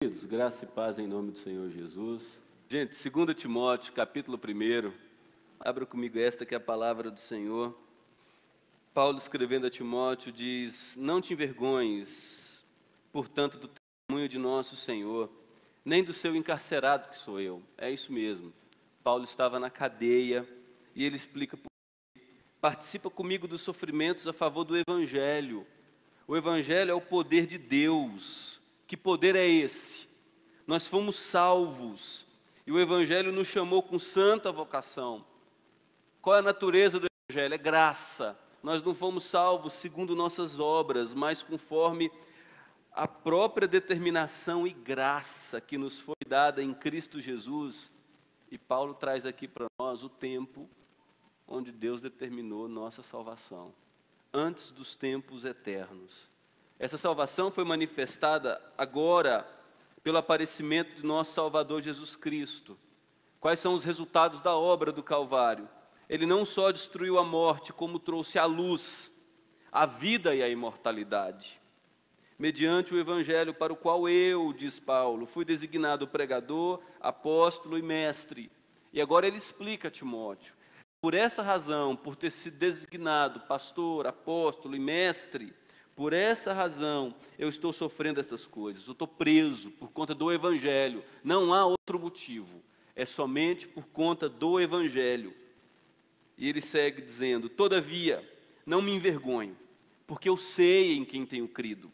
Queridos, graça e paz em nome do Senhor Jesus. Gente, 2 Timóteo, capítulo 1, abra comigo esta que é a palavra do Senhor. Paulo, escrevendo a Timóteo, diz: não te envergonhes, portanto, do testemunho de nosso Senhor, nem do seu encarcerado que sou eu. É isso mesmo. Paulo estava na cadeia e ele explica: participa comigo dos sofrimentos a favor do Evangelho. O Evangelho é o poder de Deus. Que poder é esse? Nós fomos salvos e o Evangelho nos chamou com santa vocação. Qual é a natureza do Evangelho? É graça. Nós não fomos salvos segundo nossas obras, mas conforme a própria determinação e graça que nos foi dada em Cristo Jesus. E Paulo traz aqui para nós o tempo onde Deus determinou nossa salvação, antes dos tempos eternos. Essa salvação foi manifestada agora pelo aparecimento de nosso Salvador Jesus Cristo. Quais são os resultados da obra do Calvário? Ele não só destruiu a morte, como trouxe à luz a vida e a imortalidade. Mediante o Evangelho para o qual eu, diz Paulo, fui designado pregador, apóstolo e mestre. E agora ele explica a Timóteo. Por essa razão, por ter sido designado pastor, apóstolo e mestre, por essa razão eu estou sofrendo essas coisas. Eu estou preso por conta do Evangelho. Não há outro motivo. É somente por conta do Evangelho. E ele segue dizendo: todavia, não me envergonho, porque eu sei em quem tenho crido.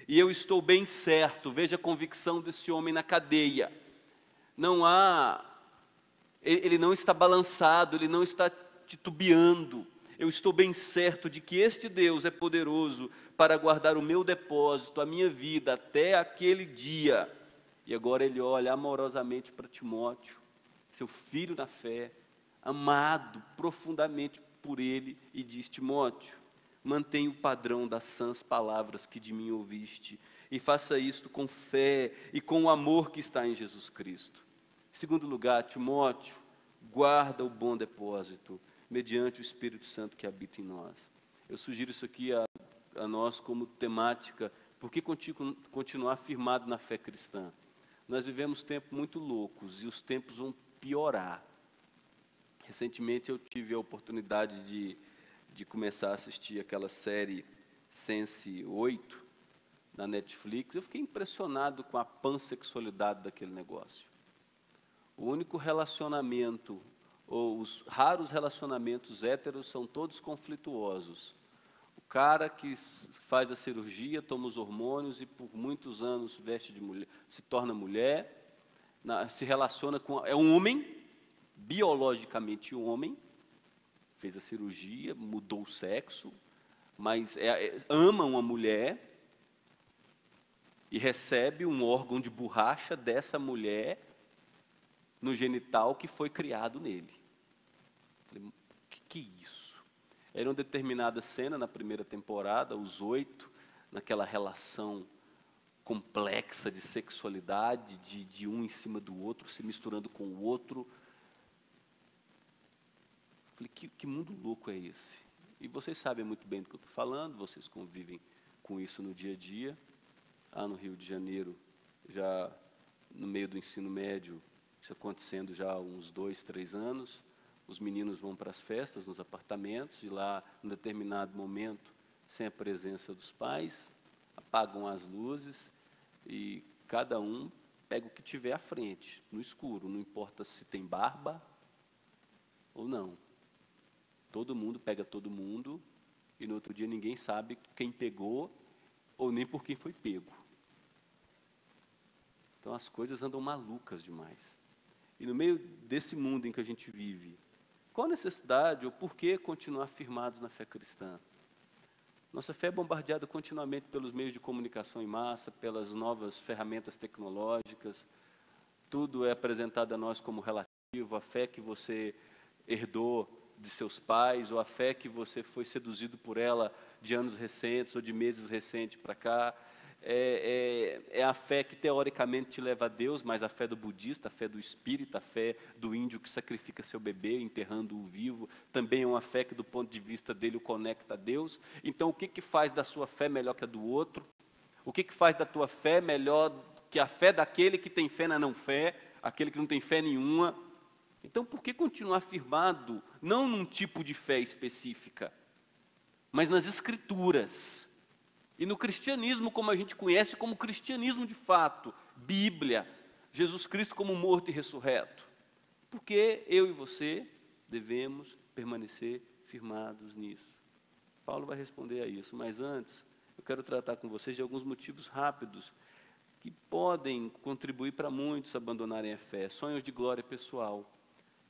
E eu estou bem certo, veja a convicção desse homem na cadeia. Ele não está balançado, ele não está titubeando. Eu estou bem certo de que este Deus é poderoso para guardar o meu depósito, a minha vida, até aquele dia. E agora ele olha amorosamente para Timóteo, seu filho na fé, amado profundamente por ele, e diz: Timóteo, mantenha o padrão das sãs palavras que de mim ouviste, e faça isto com fé e com o amor que está em Jesus Cristo. Em segundo lugar, Timóteo, guarda o bom depósito, mediante o Espírito Santo que habita em nós. Eu sugiro isso aqui a nós como temática: por que continuar firmado na fé cristã? Nós vivemos tempos muito loucos e os tempos vão piorar. Recentemente eu tive a oportunidade de começar a assistir aquela série Sense8 na Netflix. Eu fiquei impressionado com a pansexualidade daquele negócio. O único relacionamento, ou os raros relacionamentos héteros, são todos conflituosos. O cara que faz a cirurgia, toma os hormônios e por muitos anos veste de mulher, se torna mulher, se relaciona com... É um homem, biologicamente um homem, fez a cirurgia, mudou o sexo, mas ama uma mulher e recebe um órgão de borracha dessa mulher no genital que foi criado nele. Falei, que é isso? Era uma determinada cena na primeira temporada, os 8, naquela relação complexa de sexualidade, de um em cima do outro, se misturando com o outro. Falei, que mundo louco é esse? E vocês sabem muito bem do que eu estou falando, vocês convivem com isso no dia a dia. No Rio de Janeiro, já no meio do ensino médio, isso acontecendo já há uns 2, 3 anos, os meninos vão para as festas nos apartamentos e lá, em determinado momento, sem a presença dos pais, apagam as luzes e cada um pega o que tiver à frente, no escuro, não importa se tem barba ou não. Todo mundo pega todo mundo e no outro dia ninguém sabe quem pegou ou nem por quem foi pego. Então as coisas andam malucas demais. E no meio desse mundo em que a gente vive, qual a necessidade ou por que continuar firmados na fé cristã? Nossa fé é bombardeada continuamente pelos meios de comunicação em massa, pelas novas ferramentas tecnológicas. Tudo é apresentado a nós como relativo, a fé que você herdou de seus pais, ou a fé que você foi seduzido por ela de anos recentes ou de meses recentes para cá. É a fé que teoricamente te leva a Deus, mas a fé do budista, a fé do espírita, a fé do índio que sacrifica seu bebê, enterrando-o vivo, também é uma fé que do ponto de vista dele o conecta a Deus. Então o que faz da sua fé melhor que a do outro? O que faz da tua fé melhor que a fé daquele que tem fé na não fé, aquele que não tem fé nenhuma. Então, por que continuar firmado, não num tipo de fé específica, mas nas Escrituras? E no cristianismo, como a gente conhece, como cristianismo de fato, Bíblia, Jesus Cristo como morto e ressurreto. Porque eu e você devemos permanecer firmados nisso. Paulo vai responder a isso, mas antes, eu quero tratar com vocês de alguns motivos rápidos que podem contribuir para muitos abandonarem a fé. Sonhos de glória pessoal.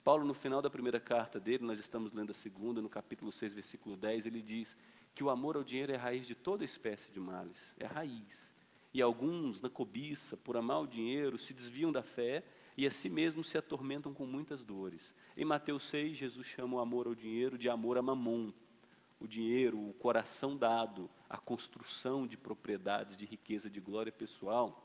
Paulo, no final da primeira carta dele, nós estamos lendo a segunda, no capítulo 6, versículo 10, ele diz que o amor ao dinheiro é a raiz de toda espécie de males, é a raiz. E alguns, na cobiça, por amar o dinheiro, se desviam da fé e a si mesmos se atormentam com muitas dores. Em Mateus 6, Jesus chama o amor ao dinheiro de amor a mamon. O dinheiro, o coração dado, a construção de propriedades, de riqueza, de glória pessoal,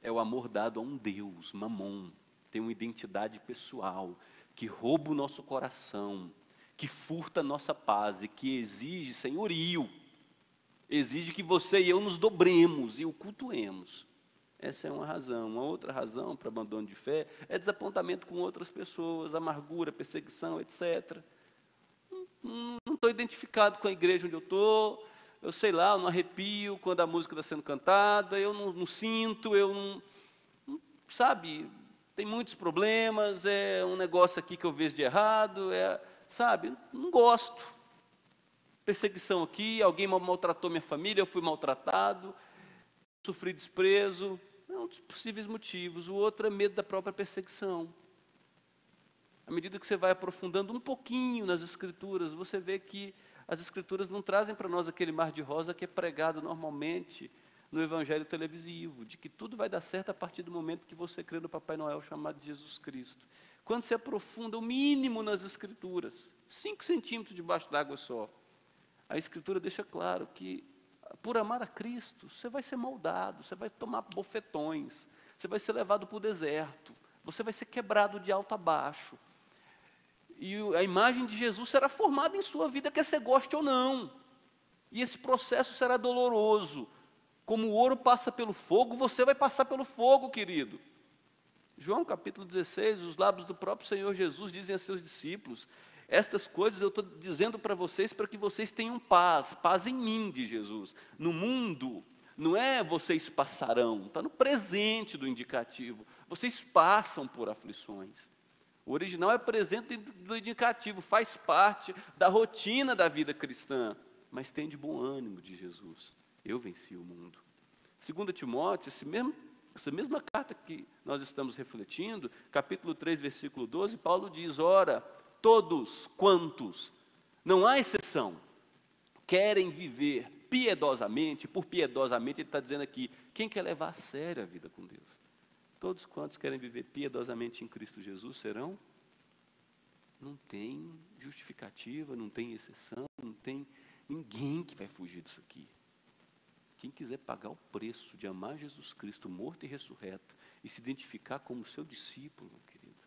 é o amor dado a um Deus, mamon. Tem uma identidade pessoal, que rouba o nosso coração, que furta a nossa paz e que exige senhorio, exige que você e eu nos dobremos e o cultuemos. Essa é uma razão. Uma outra razão para abandono de fé é desapontamento com outras pessoas, amargura, perseguição, etc. Não estou identificado com a igreja onde eu estou, eu sei lá, eu não arrepio quando a música está sendo cantada, eu não sinto, eu não, sabe, tem muitos problemas, é um negócio aqui que eu vejo de errado, sabe, não gosto. Perseguição aqui, alguém maltratou minha família, eu fui maltratado, sofri desprezo, é um dos possíveis motivos. O outro é medo da própria perseguição. À medida que você vai aprofundando um pouquinho nas Escrituras, você vê que as Escrituras não trazem para nós aquele mar de rosa que é pregado normalmente no evangelho televisivo, de que tudo vai dar certo a partir do momento que você crê no Papai Noel chamado de Jesus Cristo. Quando você aprofunda o mínimo nas Escrituras, 5 centímetros debaixo d'água só, a Escritura deixa claro que, por amar a Cristo, você vai ser moldado, você vai tomar bofetões, você vai ser levado para o deserto, você vai ser quebrado de alto a baixo. E a imagem de Jesus será formada em sua vida, quer você goste ou não. E esse processo será doloroso. Como o ouro passa pelo fogo, você vai passar pelo fogo, querido. João capítulo 16, os lábios do próprio Senhor Jesus dizem a seus discípulos: estas coisas eu estou dizendo para vocês para que vocês tenham paz, paz em mim, de Jesus. No mundo, não é vocês passarão, está no presente do indicativo. Vocês passam por aflições. O original é presente do indicativo, faz parte da rotina da vida cristã, mas tem de bom ânimo, de Jesus. Eu venci o mundo. 2 Timóteo, essa mesma carta que nós estamos refletindo, capítulo 3, versículo 12, Paulo diz: ora, todos quantos, não há exceção, querem viver piedosamente, por piedosamente ele está dizendo aqui, quem quer levar a sério a vida com Deus? Todos quantos querem viver piedosamente em Cristo Jesus serão? Não tem justificativa, não tem exceção, não tem ninguém que vai fugir disso aqui. Quem quiser pagar o preço de amar Jesus Cristo morto e ressurreto e se identificar como seu discípulo, meu querido,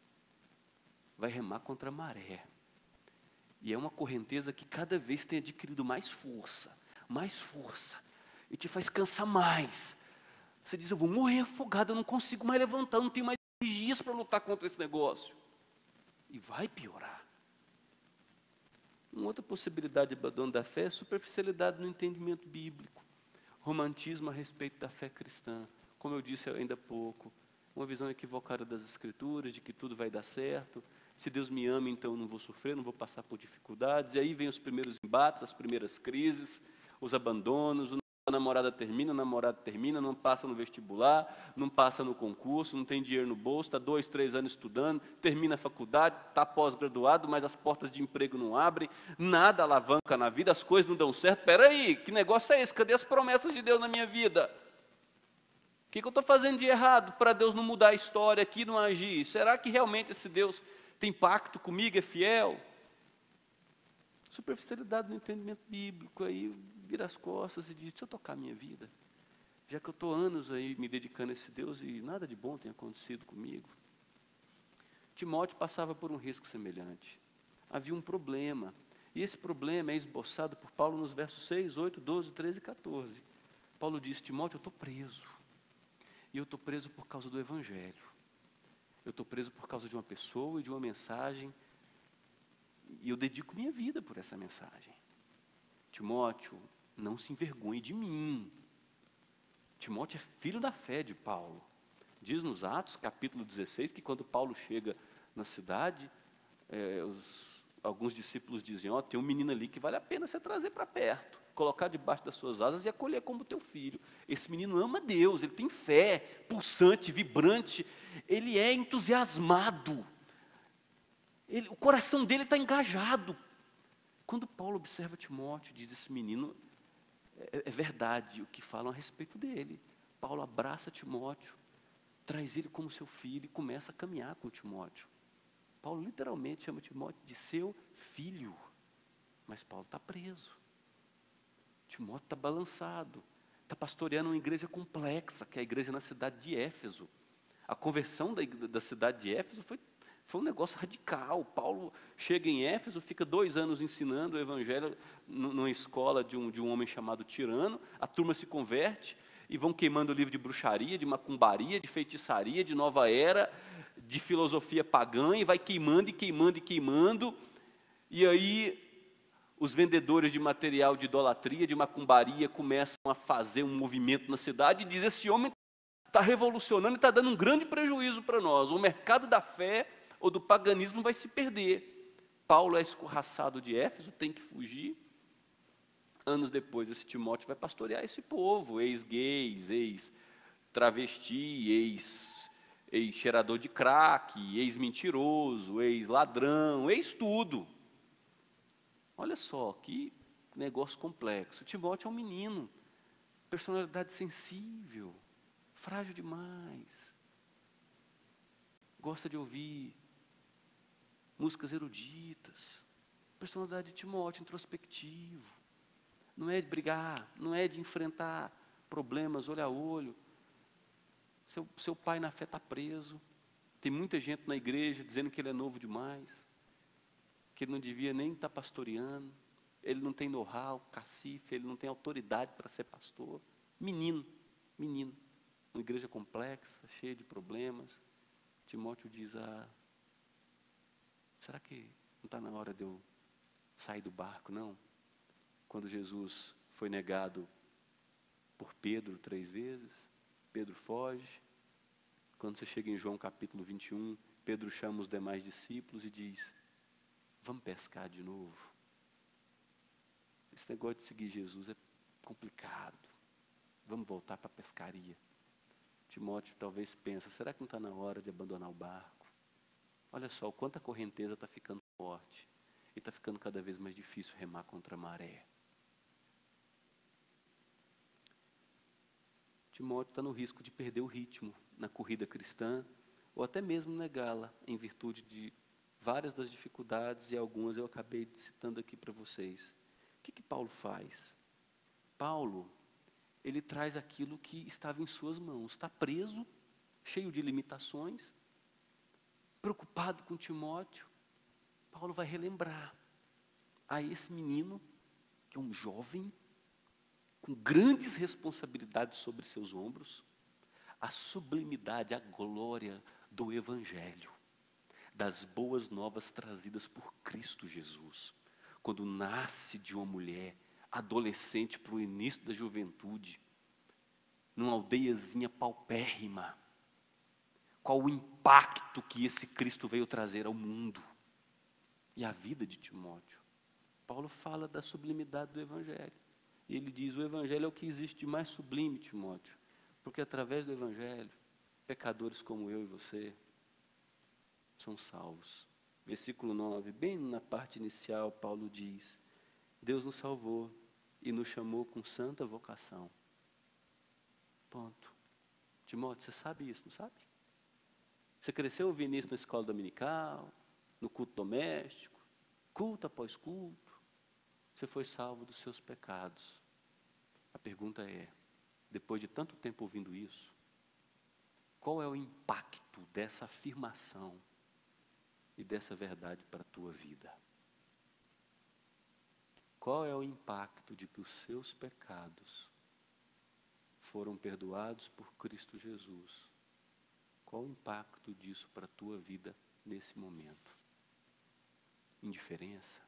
vai remar contra a maré. E é uma correnteza que cada vez tem adquirido mais força, e te faz cansar mais. Você diz: eu vou morrer afogado, eu não consigo mais levantar, eu não tenho mais energias para lutar contra esse negócio. E vai piorar. Uma outra possibilidade de abandono da fé é superficialidade no entendimento bíblico. Romantismo a respeito da fé cristã. Como eu disse ainda há pouco, uma visão equivocada das Escrituras, de que tudo vai dar certo. Se Deus me ama, então eu não vou sofrer, não vou passar por dificuldades. E aí vem os primeiros embates, as primeiras crises, os abandonos, a namorada termina, o namorado termina, não passa no vestibular, não passa no concurso, não tem dinheiro no bolso, está 2, 3 anos estudando, termina a faculdade, está pós-graduado, mas as portas de emprego não abrem, nada alavanca na vida, as coisas não dão certo. Espera aí, que negócio é esse? Cadê as promessas de Deus na minha vida? O que eu estou fazendo de errado para Deus não mudar a história aqui, não agir? Será que realmente esse Deus tem pacto comigo, é fiel? Superficialidade no entendimento bíblico, aí vira as costas e diz: deixa eu tocar a minha vida, já que eu estou anos aí me dedicando a esse Deus e nada de bom tem acontecido comigo. Timóteo passava por um risco semelhante. Havia um problema, e esse problema é esboçado por Paulo nos versos 6, 8, 12, 13 e 14. Paulo diz: Timóteo, eu estou preso. E eu estou preso por causa do Evangelho. Eu estou preso por causa de uma pessoa e de uma mensagem. E eu dedico minha vida por essa mensagem. Timóteo, não se envergonhe de mim. Timóteo é filho da fé de Paulo. Diz nos Atos, capítulo 16, que quando Paulo chega na cidade, alguns discípulos dizem, tem um menino ali que vale a pena você trazer para perto, colocar debaixo das suas asas e acolher como teu filho. Esse menino ama Deus, ele tem fé, pulsante, vibrante, ele é entusiasmado, o coração dele está engajado. Quando Paulo observa Timóteo, diz, esse menino, é verdade o que falam a respeito dele. Paulo abraça Timóteo, traz ele como seu filho e começa a caminhar com Timóteo. Paulo literalmente chama Timóteo de seu filho, mas Paulo está preso. Timóteo está balançado, está pastoreando uma igreja complexa, que é a igreja na cidade de Éfeso. A conversão da cidade de Éfeso foi um negócio radical. Paulo chega em Éfeso, fica 2 anos ensinando o evangelho numa escola de um homem chamado Tirano, a turma se converte, e vão queimando o livro de bruxaria, de macumbaria, de feitiçaria, de nova era, de filosofia pagã, e vai queimando, e queimando, e queimando, e aí os vendedores de material de idolatria, de macumbaria, começam a fazer um movimento na cidade, e diz, esse homem está revolucionando e está dando um grande prejuízo para nós, o mercado da fé ou do paganismo vai se perder. Paulo é escorraçado de Éfeso, tem que fugir. Anos depois, esse Timóteo vai pastorear esse povo, ex-gays, ex-travesti, ex-cheirador de crack, ex-mentiroso, ex-ladrão, ex-tudo. Olha só, que negócio complexo. Timóteo é um menino, personalidade sensível, frágil demais, gosta de ouvir músicas eruditas, personalidade de Timóteo, introspectivo. Não é de brigar, não é de enfrentar problemas olho a olho. Seu pai na fé está preso. Tem muita gente na igreja dizendo que ele é novo demais, que ele não devia nem estar pastoreando, ele não tem know-how, cacife, ele não tem autoridade para ser pastor. Menino, uma igreja complexa, cheia de problemas. Timóteo diz, será que não está na hora de eu sair do barco, não? Quando Jesus foi negado por Pedro 3 vezes, Pedro foge. Quando você chega em João capítulo 21, Pedro chama os demais discípulos e diz, vamos pescar de novo. Esse negócio de seguir Jesus é complicado. Vamos voltar para a pescaria. Timóteo talvez pensa, será que não está na hora de abandonar o barco? Olha só, o quanto a correnteza está ficando forte. E está ficando cada vez mais difícil remar contra a maré. Timóteo está no risco de perder o ritmo na corrida cristã, ou até mesmo negá-la, em virtude de várias das dificuldades, e algumas eu acabei citando aqui para vocês. O que Paulo faz? Paulo, ele traz aquilo que estava em suas mãos, está preso, cheio de limitações, preocupado com Timóteo. Paulo vai relembrar a esse menino, que é um jovem, com grandes responsabilidades sobre seus ombros, a sublimidade, a glória do Evangelho, das boas novas trazidas por Cristo Jesus, quando nasce de uma mulher, adolescente para o início da juventude, numa aldeiazinha paupérrima, qual o impacto que esse Cristo veio trazer ao mundo, e a vida de Timóteo. Paulo fala da sublimidade do Evangelho. E ele diz, o Evangelho é o que existe de mais sublime, Timóteo, porque através do Evangelho, pecadores como eu e você são salvos. Versículo 9, bem na parte inicial, Paulo diz, Deus nos salvou e nos chamou com santa vocação. Ponto. Timóteo, você sabe isso, não sabe? Você cresceu ouvindo isso na escola dominical, no culto doméstico, culto após culto. Você foi salvo dos seus pecados. A pergunta é, depois de tanto tempo ouvindo isso, qual é o impacto dessa afirmação e dessa verdade para a tua vida? Qual é o impacto de que os seus pecados foram perdoados por Cristo Jesus. Qual o impacto disso para a tua vida nesse momento? Indiferença,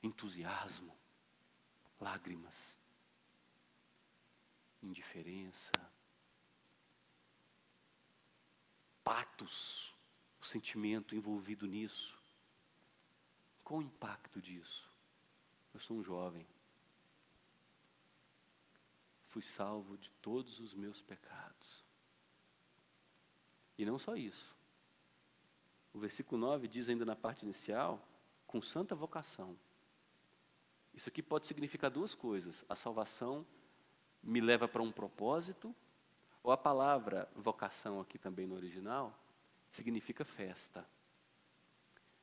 entusiasmo, lágrimas, indiferença, patos, o sentimento envolvido nisso. Qual o impacto disso? Eu sou um jovem. Fui salvo de todos os meus pecados. E não só isso. O versículo 9 diz ainda na parte inicial, com santa vocação. Isso aqui pode significar duas coisas. A salvação me leva para um propósito, ou a palavra vocação aqui também no original, significa festa.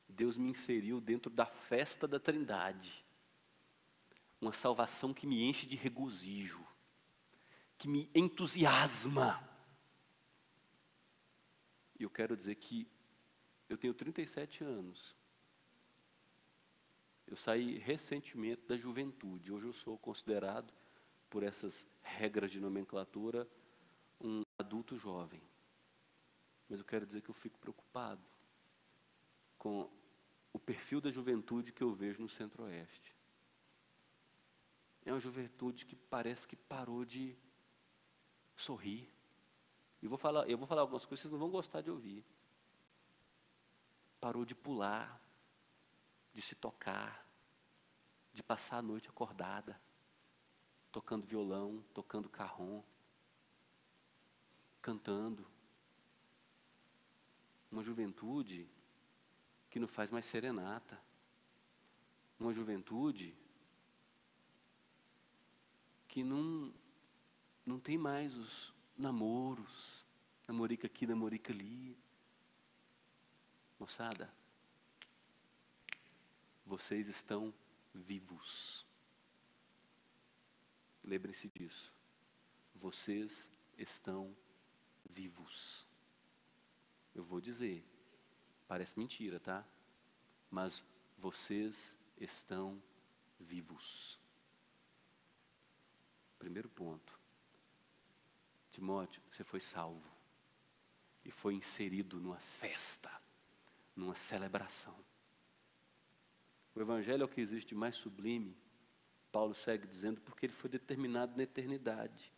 Deus me inseriu dentro da festa da Trindade. Uma salvação que me enche de regozijo, que me entusiasma. E eu quero dizer que eu tenho 37 anos. Eu saí recentemente da juventude. Hoje eu sou considerado, por essas regras de nomenclatura, um adulto jovem. Mas eu quero dizer que eu fico preocupado com o perfil da juventude que eu vejo no Centro-Oeste. É uma juventude que parece que parou de sorrir. Eu vou falar algumas coisas que vocês não vão gostar de ouvir. Parou de pular, de se tocar, de passar a noite acordada, tocando violão, tocando carrom, cantando. Uma juventude que não faz mais serenata. Uma juventude que não tem mais os namoros, namorica aqui, namorica ali. Moçada, vocês estão vivos. Lembrem-se disso. Vocês estão vivos. Eu vou dizer, parece mentira, tá? Mas vocês estão vivos. Primeiro ponto. Timóteo, você foi salvo. E foi inserido numa festa, numa celebração. O Evangelho é o que existe mais sublime. Paulo segue dizendo, porque ele foi determinado na eternidade.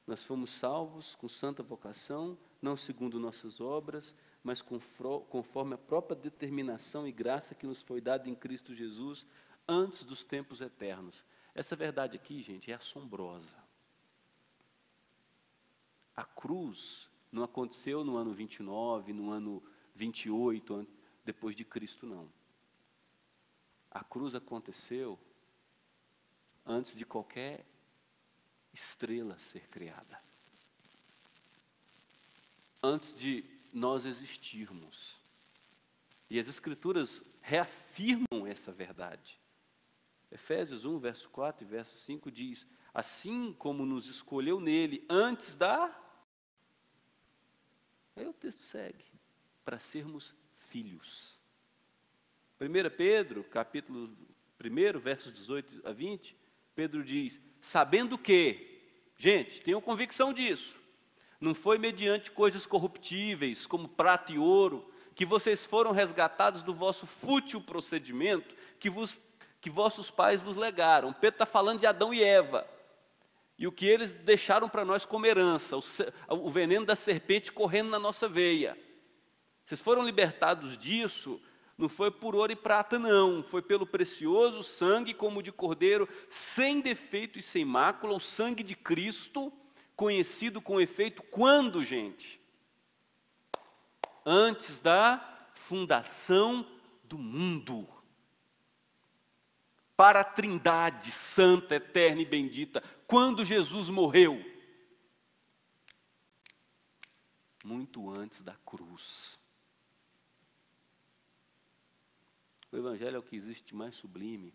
Nós fomos salvos com santa vocação, não segundo nossas obras, mas conforme a própria determinação e graça que nos foi dada em Cristo Jesus, antes dos tempos eternos. Essa verdade aqui, gente, é assombrosa. A cruz não aconteceu no ano 29, no ano 28, depois de Cristo, não. A cruz aconteceu antes de qualquer estrela ser criada. Antes de nós existirmos. E as Escrituras reafirmam essa verdade. Efésios 1, verso 4 e verso 5 diz, assim como nos escolheu nele antes da... Aí o texto segue, para sermos filhos. 1 Pedro, capítulo 1, versos 18 a 20, Pedro diz, sabendo que, gente, tenham convicção disso, não foi mediante coisas corruptíveis, como prata e ouro, que vocês foram resgatados do vosso fútil procedimento, que vossos pais vos legaram. Pedro está falando de Adão e Eva, e o que eles deixaram para nós como herança, o veneno da serpente correndo na nossa veia. Vocês foram libertados disso, não foi por ouro e prata, não. Foi pelo precioso sangue, como de cordeiro, sem defeito e sem mácula, o sangue de Cristo, conhecido com efeito quando, gente? Antes da fundação do mundo. Para a Trindade santa, eterna e bendita, quando Jesus morreu? Muito antes da cruz. O Evangelho é o que existe mais sublime,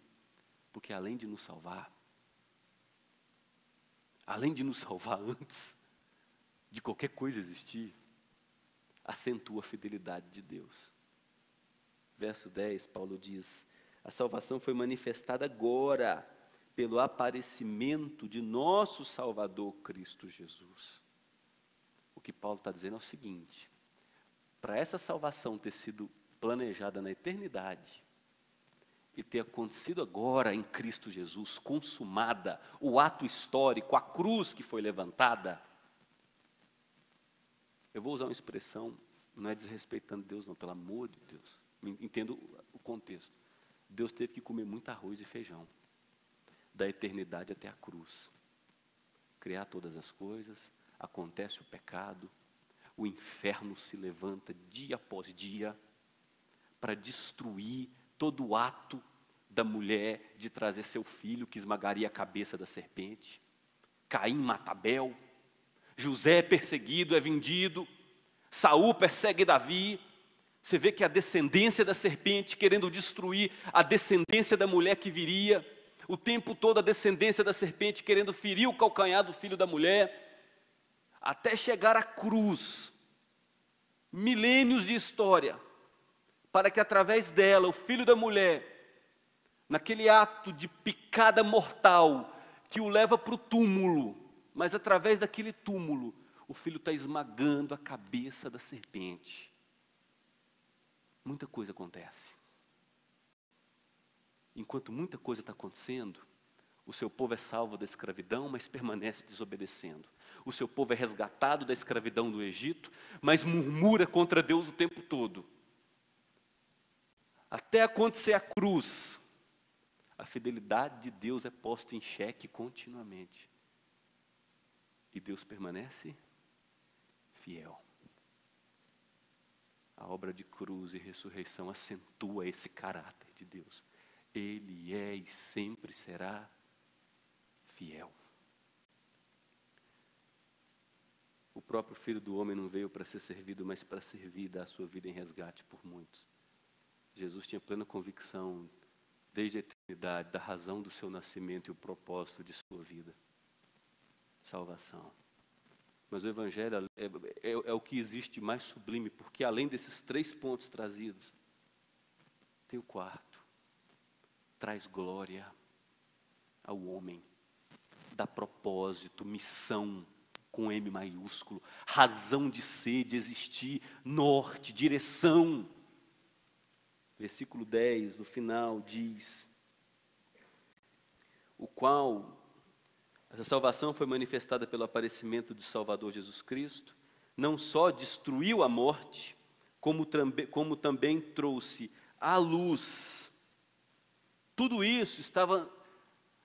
porque além de nos salvar antes de qualquer coisa existir, acentua a fidelidade de Deus. Verso 10, Paulo diz, a salvação foi manifestada agora, pelo aparecimento de nosso Salvador Cristo Jesus. O que Paulo está dizendo é o seguinte: para essa salvação ter sido planejada na eternidade e ter acontecido agora em Cristo Jesus, consumada, o ato histórico, a cruz que foi levantada, eu vou usar uma expressão, não é desrespeitando Deus não, pelo amor de Deus, entendo o contexto. Deus teve que comer muito arroz e feijão, da eternidade até a cruz. Criar todas as coisas, acontece o pecado, o inferno se levanta dia após dia para destruir todo o ato da mulher de trazer seu filho que esmagaria a cabeça da serpente. Caim mata Abel, José é perseguido, é vendido, Saul persegue Davi. Você vê que a descendência da serpente querendo destruir a descendência da mulher que viria, o tempo todo a descendência da serpente querendo ferir o calcanhar do filho da mulher, até chegar à cruz, milênios de história, para que através dela, o filho da mulher, naquele ato de picada mortal, que o leva para o túmulo, mas através daquele túmulo, o filho está esmagando a cabeça da serpente. Muita coisa acontece. Enquanto muita coisa está acontecendo, o seu povo é salvo da escravidão, mas permanece desobedecendo. O seu povo é resgatado da escravidão do Egito, mas murmura contra Deus o tempo todo. Até acontecer a cruz, a fidelidade de Deus é posta em xeque continuamente. E Deus permanece fiel. A obra de cruz e ressurreição acentua esse caráter de Deus. Ele é e sempre será fiel. O próprio Filho do Homem não veio para ser servido, mas para servir e dar a sua vida em resgate por muitos. Jesus tinha plena convicção, desde a eternidade, da razão do seu nascimento e o propósito de sua vida. Salvação. Mas o Evangelho é o que existe mais sublime, porque além desses 3 pontos trazidos, tem o 4. Traz glória ao homem, dá propósito, missão, com M maiúsculo, razão de ser, de existir, norte, direção. Versículo 10, no final, diz: o qual, essa salvação foi manifestada pelo aparecimento do Salvador Jesus Cristo, não só destruiu a morte, como também trouxe à luz. Tudo isso estava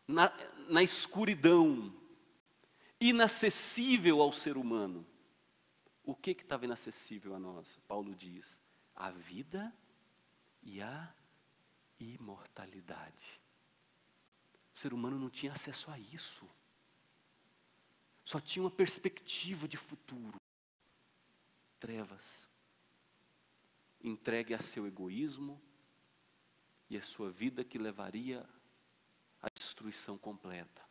na escuridão, inacessível ao ser humano. O que estava inacessível a nós? Paulo diz: a vida e a imortalidade. O ser humano não tinha acesso a isso. Só tinha uma perspectiva de futuro. Trevas. Entregue a seu egoísmo e a sua vida que levaria à destruição completa.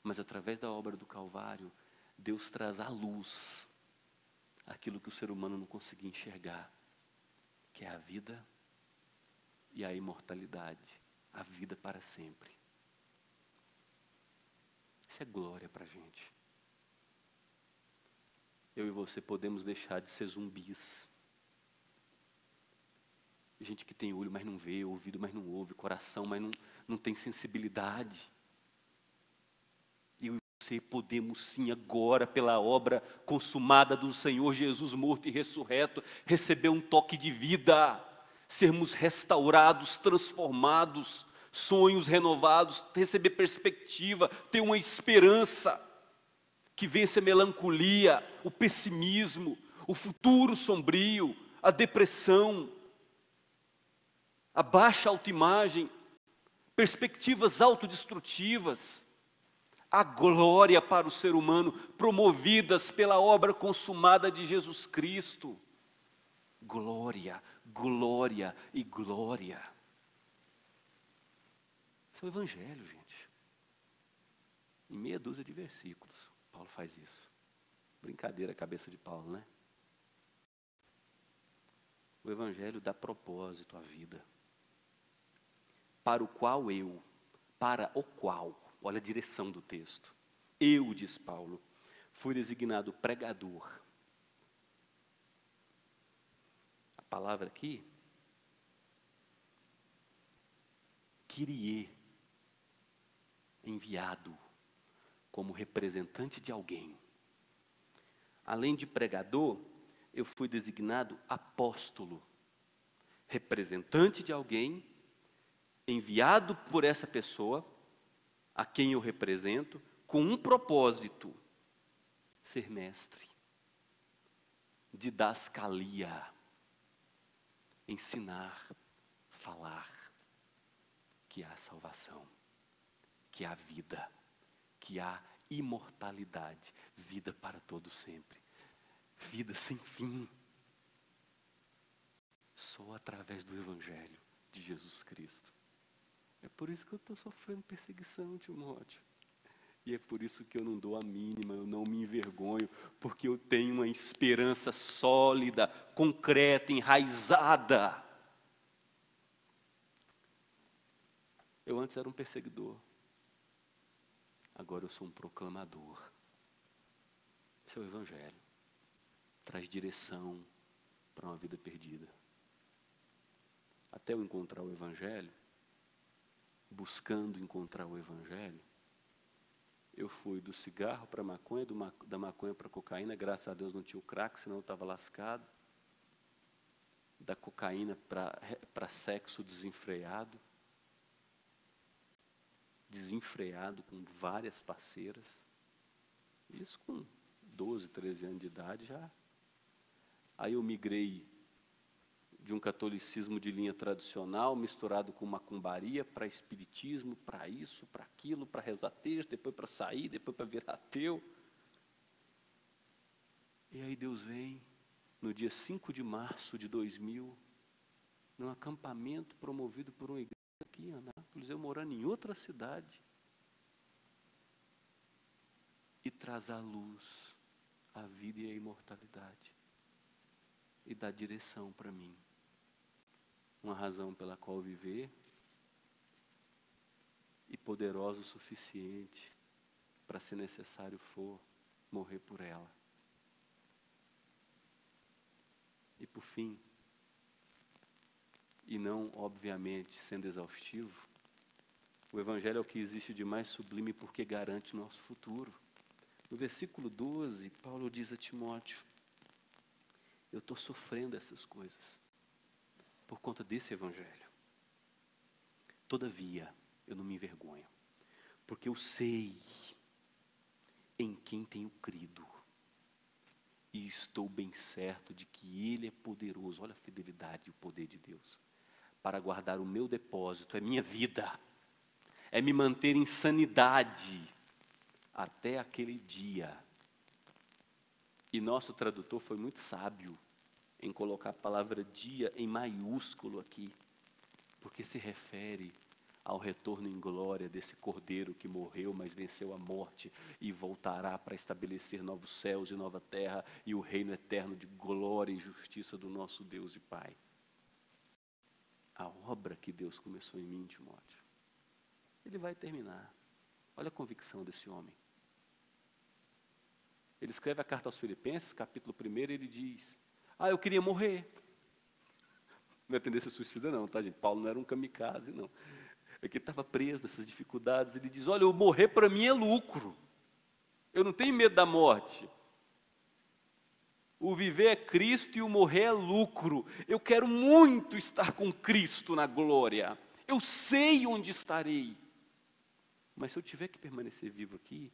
Mas através da obra do Calvário, Deus traz à luz aquilo que o ser humano não conseguia enxergar, que é a vida e a imortalidade, a vida para sempre. Isso é glória para a gente. Eu e você podemos deixar de ser zumbis. Gente que tem olho, mas não vê, ouvido, mas não ouve, coração, mas não tem sensibilidade. Eu e você podemos sim agora, pela obra consumada do Senhor Jesus morto e ressurreto, receber um toque de vida, sermos restaurados, transformados, sonhos renovados, receber perspectiva, ter uma esperança que vence a melancolia, o pessimismo, o futuro sombrio, a depressão, a baixa autoimagem, perspectivas autodestrutivas, a glória para o ser humano, promovidas pela obra consumada de Jesus Cristo. Glória, glória e glória. Esse é o Evangelho, gente. Em meia dúzia de versículos, Paulo faz isso. Brincadeira a cabeça de Paulo, né? O Evangelho dá propósito à vida, para o qual eu, para o qual, olha a direção do texto, eu, diz Paulo, fui designado pregador. A palavra aqui, kyrie, enviado como representante de alguém. Além de pregador, eu fui designado apóstolo, representante de alguém, enviado por essa pessoa, a quem eu represento, com um propósito: ser mestre, didascalia, ensinar, falar que há salvação, que há vida, que há imortalidade, vida para todo sempre, vida sem fim, só através do Evangelho de Jesus Cristo. É por isso que eu estou sofrendo perseguição, Timóteo. E é por isso que eu não dou a mínima, eu não me envergonho, porque eu tenho uma esperança sólida, concreta, enraizada. Eu antes era um perseguidor, agora eu sou um proclamador. Esse é o Evangelho, traz direção para uma vida perdida. Até eu encontrar o Evangelho, buscando encontrar o Evangelho, eu fui do cigarro para a maconha, da maconha para a cocaína. Graças a Deus não tinha o crack, senão eu estava lascado. Da cocaína para sexo desenfreado com várias parceiras. Isso com 12, 13 anos de idade já. Aí eu migrei de um catolicismo de linha tradicional, misturado com macumbaria, para espiritismo, para isso, para aquilo, para rezar texto, depois para sair, depois para virar ateu. E aí Deus vem, no dia 5 de março de 2000, num acampamento promovido por uma igreja aqui em Anápolis, eu morando em outra cidade, e traz à luz a vida e a imortalidade, e dá direção para mim. Uma razão pela qual viver, e poderosa o suficiente para, se necessário for, morrer por ela. E por fim, e não obviamente sendo exaustivo, o Evangelho é o que existe de mais sublime porque garante o nosso futuro. No versículo 12, Paulo diz a Timóteo: eu estou sofrendo essas coisas por conta desse Evangelho. Todavia, eu não me envergonho, porque eu sei em quem tenho crido, e estou bem certo de que Ele é poderoso. Olha a fidelidade e o poder de Deus, para guardar o meu depósito, é minha vida, é me manter em sanidade até aquele dia. E nosso tradutor foi muito sábio em colocar a palavra dia em maiúsculo aqui, porque se refere ao retorno em glória desse Cordeiro que morreu, mas venceu a morte e voltará para estabelecer novos céus e nova terra e o reino eterno de glória e justiça do nosso Deus e Pai. A obra que Deus começou em mim, Timóteo, Ele vai terminar. Olha a convicção desse homem. Ele escreve a carta aos Filipenses, capítulo 1, ele diz: eu queria morrer. Não é tendência suicida não, tá, gente? Paulo não era um kamikaze, não. É que ele estava preso nessas dificuldades. Ele diz: olha, o morrer para mim é lucro. Eu não tenho medo da morte. O viver é Cristo e o morrer é lucro. Eu quero muito estar com Cristo na glória. Eu sei onde estarei. Mas se eu tiver que permanecer vivo aqui,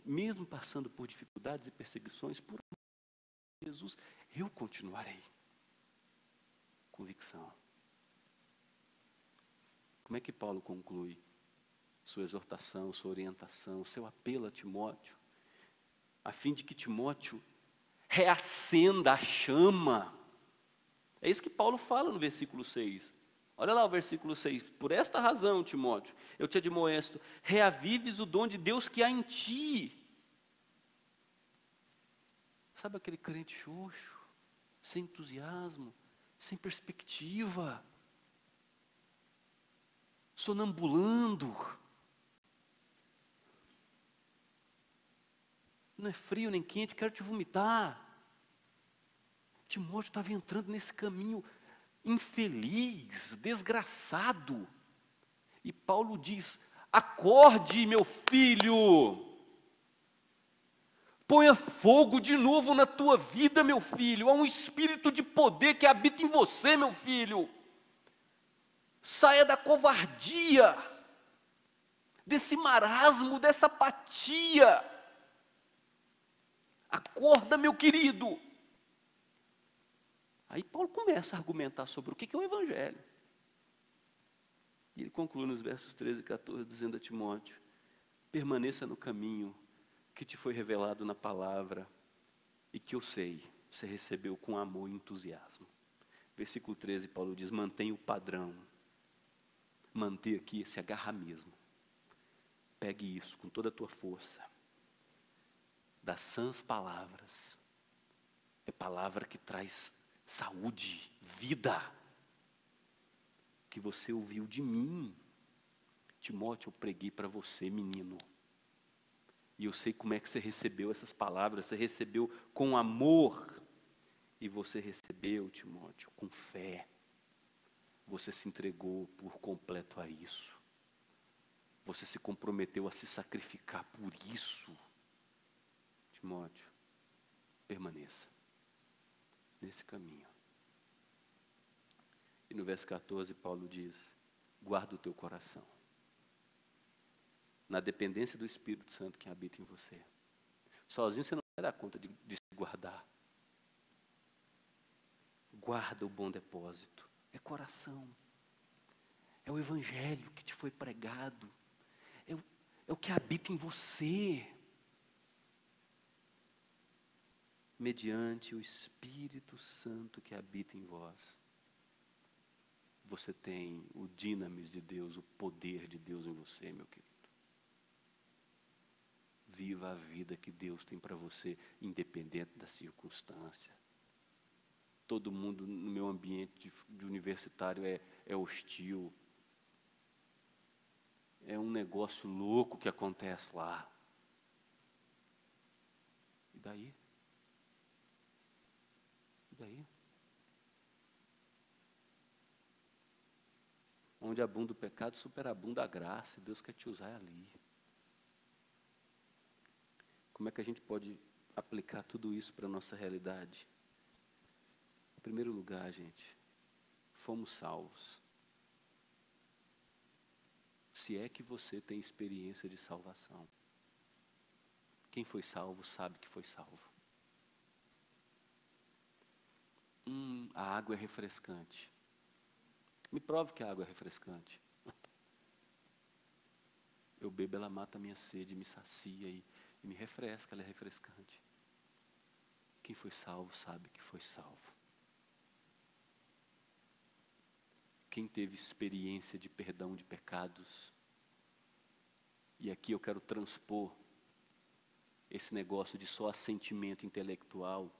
mesmo passando por dificuldades e perseguições, por amor de Jesus, eu continuarei. Convicção. Como é que Paulo conclui sua exortação, sua orientação, seu apelo a Timóteo, a fim de que Timóteo reacenda a chama? É isso que Paulo fala no versículo 6. Olha lá o versículo 6. Por esta razão, Timóteo, eu te admoesto, reavives o dom de Deus que há em ti. Sabe aquele crente xoxo, sem entusiasmo, sem perspectiva, sonambulando. Não é frio nem quente, quero te vomitar. Timóteo estava entrando nesse caminho infeliz, desgraçado. E Paulo diz: acorde, meu filho. Ponha fogo de novo na tua vida, meu filho. Há um espírito de poder que habita em você, meu filho. Saia da covardia, desse marasmo, dessa apatia. Acorda, meu querido. Aí Paulo começa a argumentar sobre o que é o Evangelho. E ele conclui nos versos 13 e 14, dizendo a Timóteo: permaneça no caminho que te foi revelado na palavra e que eu sei, você recebeu com amor e entusiasmo. Versículo 13, Paulo diz: mantenha o padrão. Manter aqui, se agarra mesmo. Pegue isso com toda a tua força. Das sãs palavras. É palavra que traz saúde, vida. Que você ouviu de mim. Timóteo, eu preguei para você, menino. E eu sei como é que você recebeu essas palavras. Você recebeu com amor. E você recebeu, Timóteo, com fé. Você se entregou por completo a isso. Você se comprometeu a se sacrificar por isso. Timóteo, permaneça nesse caminho. E no verso 14, Paulo diz: guarda o teu coração, na dependência do Espírito Santo que habita em você. Sozinho você não vai dar conta de se guardar. Guarda o bom depósito. É coração. É o Evangelho que te foi pregado. É o que habita em você. Mediante o Espírito Santo que habita em vós. Você tem o dinamis de Deus, o poder de Deus em você, meu querido. Viva a vida que Deus tem para você, independente da circunstância. Todo mundo no meu ambiente de universitário é hostil. É um negócio louco que acontece lá. E daí? E daí? Onde abunda o pecado, superabunda a graça. E Deus quer te usar ali. Como é que a gente pode aplicar tudo isso para a nossa realidade? Em primeiro lugar, gente, fomos salvos. Se é que você tem experiência de salvação. Quem foi salvo sabe que foi salvo. A água é refrescante. Me prove que a água é refrescante. Eu bebo, ela mata a minha sede, me sacia e me refresca, ela é refrescante. Quem foi salvo sabe que foi salvo. Quem teve experiência de perdão de pecados, e aqui eu quero transpor esse negócio de só assentimento intelectual,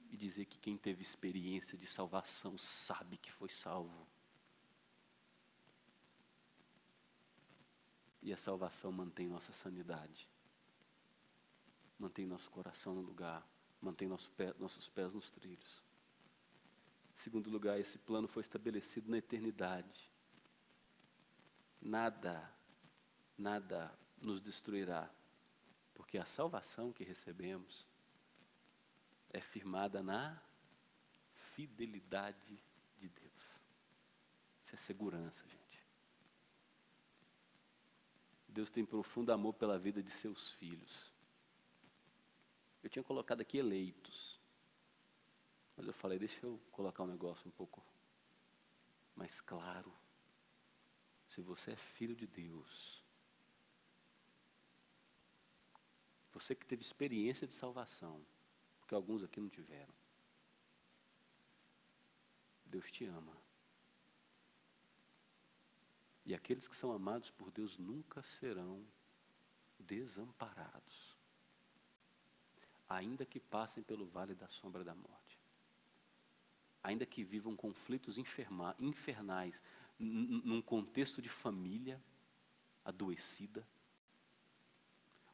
e dizer que quem teve experiência de salvação sabe que foi salvo. E a salvação mantém nossa sanidade, mantém nosso coração no lugar, mantém nossos pés nos trilhos. Em segundo lugar, esse plano foi estabelecido na eternidade. Nada nos destruirá, porque a salvação que recebemos é firmada na fidelidade de Deus. Isso é segurança, gente. Deus tem profundo amor pela vida de seus filhos. Eu tinha colocado aqui eleitos, mas eu falei, deixa eu colocar um negócio um pouco mais claro. Se você é filho de Deus, você que teve experiência de salvação, porque alguns aqui não tiveram, Deus te ama. E aqueles que são amados por Deus nunca serão desamparados, ainda que passem pelo vale da sombra da morte, ainda que vivam conflitos infernais, num contexto de família adoecida,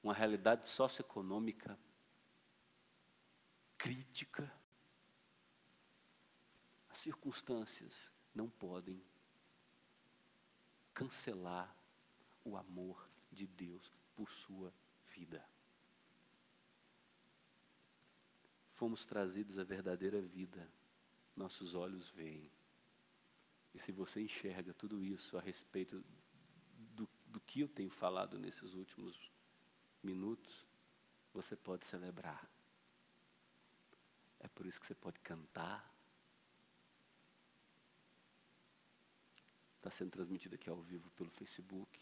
uma realidade socioeconômica crítica. As circunstâncias não podem cancelar o amor de Deus por sua vida. Fomos trazidos à verdadeira vida, nossos olhos veem. E se você enxerga tudo isso a respeito do que eu tenho falado nesses últimos minutos, você pode celebrar. É por isso que você pode cantar. Está sendo transmitido aqui ao vivo pelo Facebook.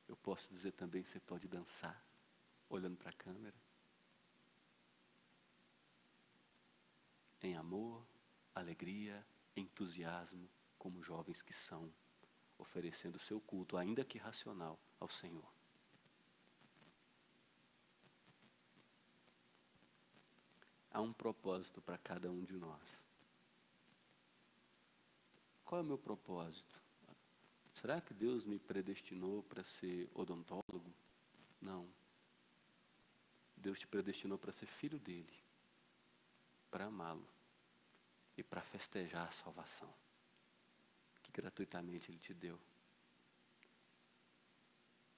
Eu posso dizer também que você pode dançar, olhando para a câmera. Em amor, alegria, entusiasmo, como jovens que são, oferecendo seu culto, ainda que racional, ao Senhor. Há um propósito para cada um de nós. Qual é o meu propósito? Será que Deus me predestinou para ser odontólogo? Não. Deus te predestinou para ser filho dele, para amá-lo e para festejar a salvação que gratuitamente ele te deu.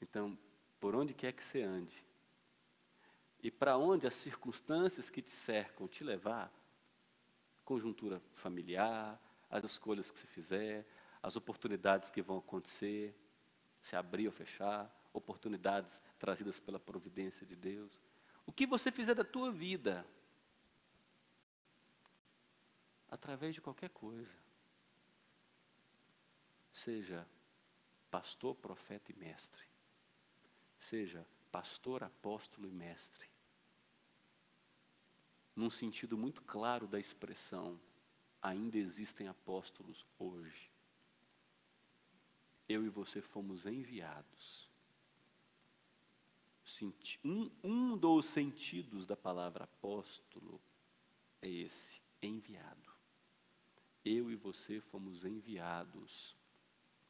Então, por onde quer que você ande e para onde as circunstâncias que te cercam te levar, conjuntura familiar, as escolhas que você fizer, as oportunidades que vão acontecer, se abrir ou fechar, oportunidades trazidas pela providência de Deus. O que você fizer da tua vida, através de qualquer coisa, seja pastor, profeta e mestre, seja pastor, apóstolo e mestre, num sentido muito claro da expressão, ainda existem apóstolos hoje. Eu e você fomos enviados. Um dos sentidos da palavra apóstolo é esse, enviado. Eu e você fomos enviados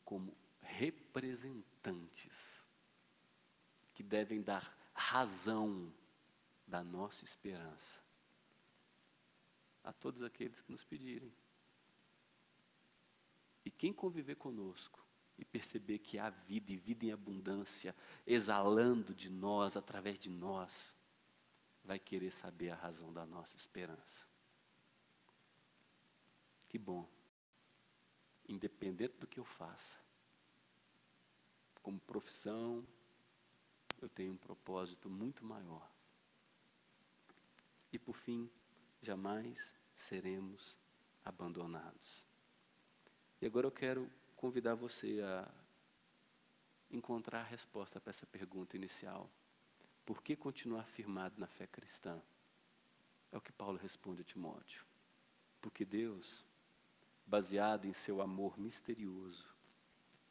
como representantes que devem dar razão da nossa esperança a todos aqueles que nos pedirem. E quem conviver conosco e perceber que há vida e vida em abundância, exalando de nós, através de nós, vai querer saber a razão da nossa esperança. Que bom. Independente do que eu faça, como profissão, eu tenho um propósito muito maior. E por fim, jamais seremos abandonados. E agora eu quero convidar você a encontrar a resposta para essa pergunta inicial. Por que continuar firmado na fé cristã? É o que Paulo responde a Timóteo. Porque Deus, baseado em seu amor misterioso,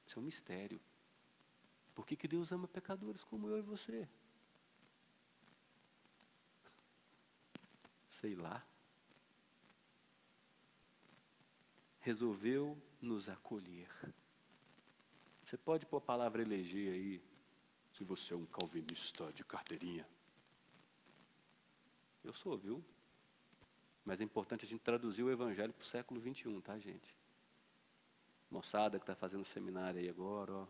isso é um mistério. Por que Deus ama pecadores como eu e você? Sei lá. Resolveu nos acolher. Você pode pôr a palavra eleger aí, se você é um calvinista de carteirinha. Eu sou, viu? Mas é importante a gente traduzir o evangelho para o século 21, tá, gente? Moçada que está fazendo seminário aí agora, ó.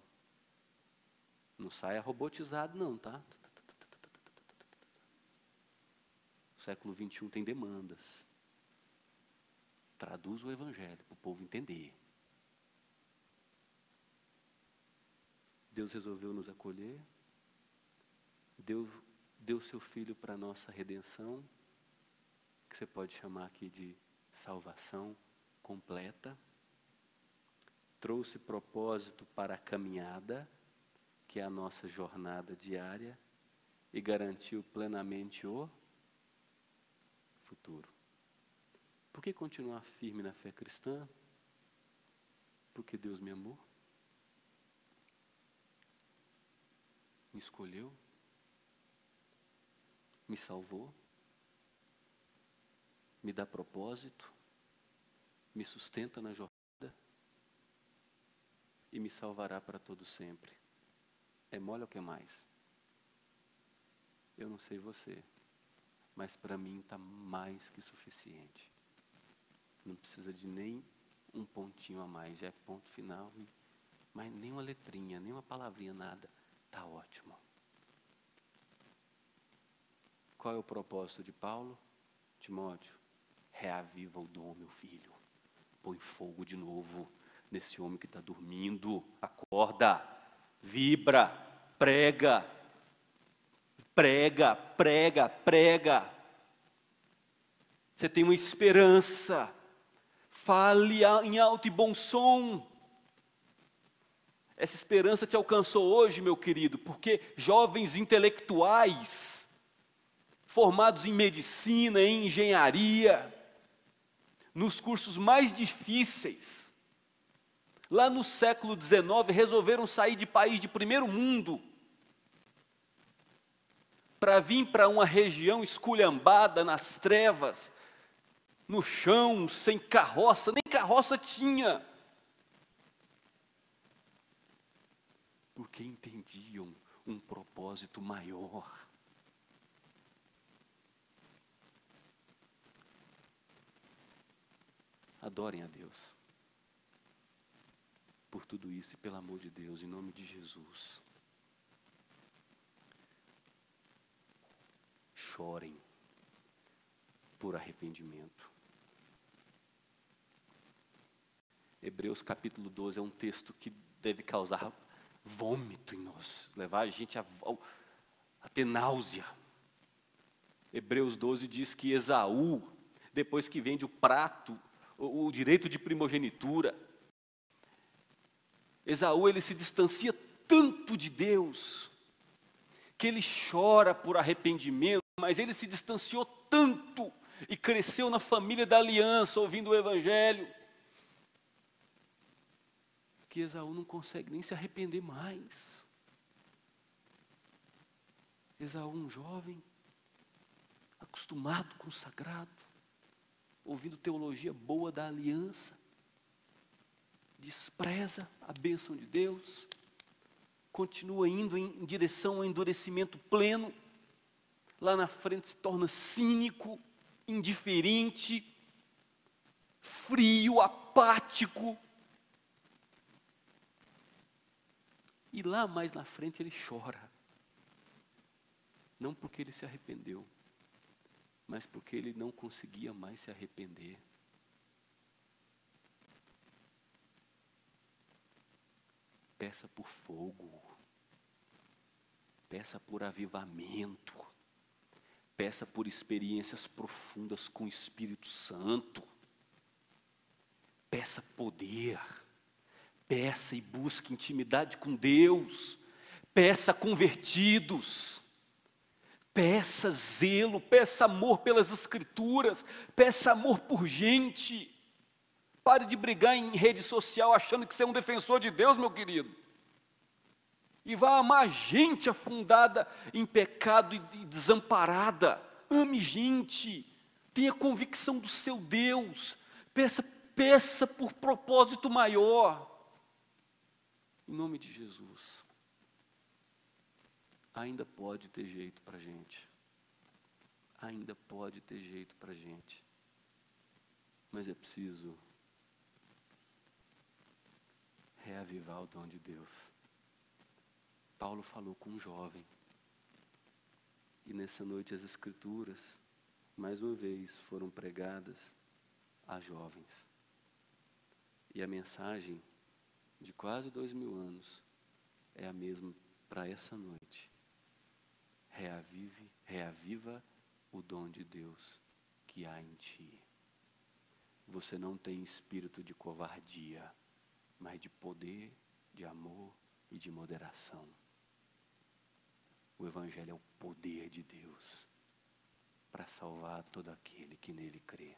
Não saia robotizado não, tá? O século 21 tem demandas. Traduz o evangelho para o povo entender. Deus resolveu nos acolher. Deu seu Filho para a nossa redenção, que você pode chamar aqui de salvação completa. Trouxe propósito para a caminhada, que é a nossa jornada diária, e garantiu plenamente o futuro. Por que continuar firme na fé cristã? Porque Deus me amou, me escolheu, me salvou, me dá propósito, me sustenta na jornada, e me salvará para todo sempre. É mole ou que mais? Eu não sei você, mas para mim está mais que suficiente. Não precisa de nem um pontinho a mais, já é ponto final, mas nem uma letrinha, nem uma palavrinha, nada. Está ótimo. Qual é o propósito de Paulo? Timóteo, reaviva o dom, meu filho. Põe fogo de novo nesse homem que está dormindo. Acorda, vibra, prega, prega, prega, prega. Você tem uma esperança. Fale em alto e bom som. Essa esperança te alcançou hoje, meu querido, porque jovens intelectuais, formados em medicina, em engenharia, nos cursos mais difíceis, lá no século XIX, resolveram sair de país de primeiro mundo, para vir para uma região esculhambada nas trevas, no chão, sem carroça, nem carroça tinha. Porque entendiam um propósito maior. Adorem a Deus por tudo isso e pelo amor de Deus, em nome de Jesus. Chorem por arrependimento. Hebreus capítulo 12 é um texto que deve causar vômito em nós, levar a gente a ter náusea. Hebreus 12 diz que Esaú, depois que vende o prato, o direito de primogenitura, Esaú ele se distancia tanto de Deus, que ele chora por arrependimento, mas ele se distanciou tanto e cresceu na família da aliança, ouvindo o Evangelho, que Esaú não consegue nem se arrepender mais. Esaú, um jovem, acostumado com o sagrado, ouvindo teologia boa da aliança, despreza a bênção de Deus, continua indo em direção ao endurecimento pleno, lá na frente se torna cínico, indiferente, frio, apático. E lá mais na frente ele chora. Não porque ele se arrependeu, mas porque ele não conseguia mais se arrepender. Peça por fogo. Peça por avivamento. Peça por experiências profundas com o Espírito Santo. Peça poder. Peça e busque intimidade com Deus. Peça convertidos. Peça zelo, peça amor pelas Escrituras, peça amor por gente. Pare de brigar em rede social achando que você é um defensor de Deus, meu querido. E vá amar gente afundada em pecado e desamparada. Ame gente, tenha convicção do seu Deus, peça por propósito maior. Em nome de Jesus. Ainda pode ter jeito para a gente. Ainda pode ter jeito para a gente. Mas é preciso reavivar o dom de Deus. Paulo falou com um jovem. E nessa noite as Escrituras, mais uma vez, foram pregadas a jovens. E a mensagem de quase 2000 anos é a mesma para essa noite. Reaviva o dom de Deus que há em ti. Você não tem espírito de covardia, mas de poder, de amor e de moderação. O Evangelho é o poder de Deus para salvar todo aquele que nele crê.